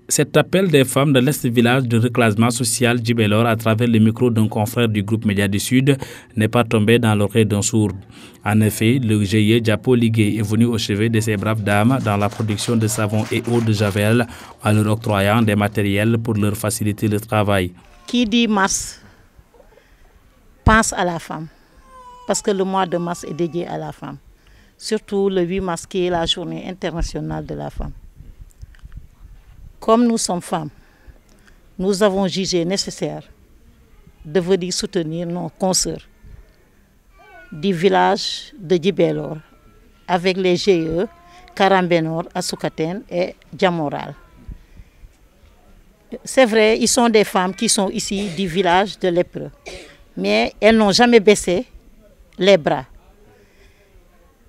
Cet appel des femmes de l'Est village de reclassement social Djibélor à travers le micro d'un confrère du groupe Média du Sud n'est pas tombé dans l'oreille d'un sourd. En effet, le GIE Djapo Ligué est venu au chevet de ces braves dames dans la production de savon et eau de Javel en leur octroyant des matériels pour leur faciliter le travail. Qui dit mars pense à la femme, parce que le mois de mars est dédié à la femme, surtout le 8 mars qui est la journée internationale de la femme. Comme nous sommes femmes, nous avons jugé nécessaire de venir soutenir nos consoeurs du village de Djibélor avec les GIE Karambenor, Asukaten et Djamoral. C'est vrai, ils sont des femmes qui sont ici du village de Lépreux, mais elles n'ont jamais baissé les bras.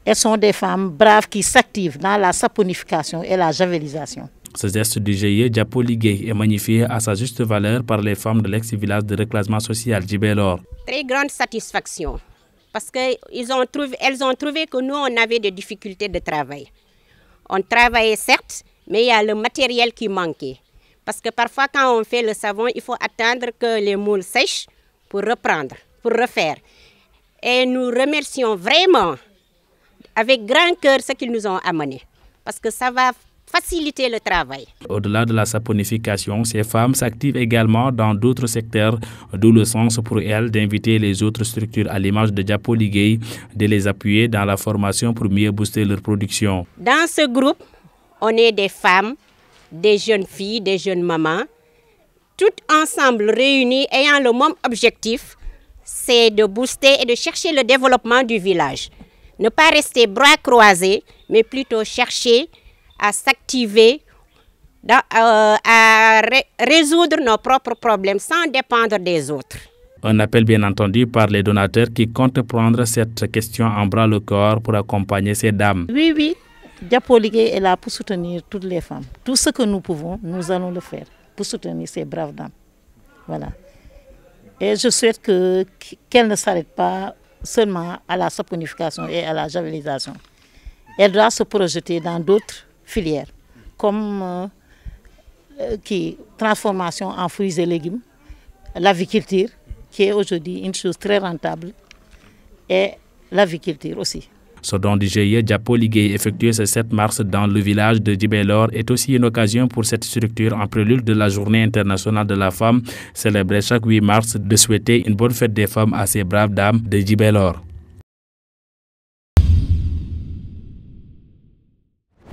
Elles sont des femmes braves qui s'activent dans la saponification et la javelisation. Ce geste du GIE Djapo Ligué est magnifié à sa juste valeur par les femmes de l'ex-village de reclassement social Djibélor. Très grande satisfaction, parce qu'elles ont trouvé que nous, on avait des difficultés de travail. On travaillait certes, mais il y a le matériel qui manquait. Parce que parfois, quand on fait le savon, il faut attendre que les moules sèchent pour reprendre, pour refaire. Et nous remercions vraiment, avec grand cœur, ce qu'ils nous ont amené, parce que ça va faciliter le travail. Au-delà de la saponification, ces femmes s'activent également dans d'autres secteurs, d'où le sens pour elles d'inviter les autres structures à l'image de Djapo Ligué, de les appuyer dans la formation pour mieux booster leur production. Dans ce groupe, on est des femmes, des jeunes filles, des jeunes mamans, toutes ensemble réunies ayant le même objectif, c'est de booster et de chercher le développement du village. Ne pas rester bras croisés, mais plutôt chercher à s'activer, à résoudre nos propres problèmes sans dépendre des autres. Un appel bien entendu par les donateurs qui comptent prendre cette question en bras le corps pour accompagner ces dames. Oui, Djapo Ligué est là pour soutenir toutes les femmes. Tout ce que nous pouvons, nous allons le faire pour soutenir ces braves dames. Voilà. Et je souhaite qu'elles ne s'arrêtent pas seulement à la saponification et à la javelisation. Elle doit se projeter dans d'autres filières, comme transformation en fruits et légumes, l'aviculture, qui est aujourd'hui une chose très rentable, et l'aviculture aussi. Ce don du GIE Djapo Ligué effectué ce 7 mars dans le village de Djibélor est aussi une occasion pour cette structure en prélude de la Journée internationale de la femme, célébrée chaque 8 mars, de souhaiter une bonne fête des femmes à ces braves dames de Djibélor.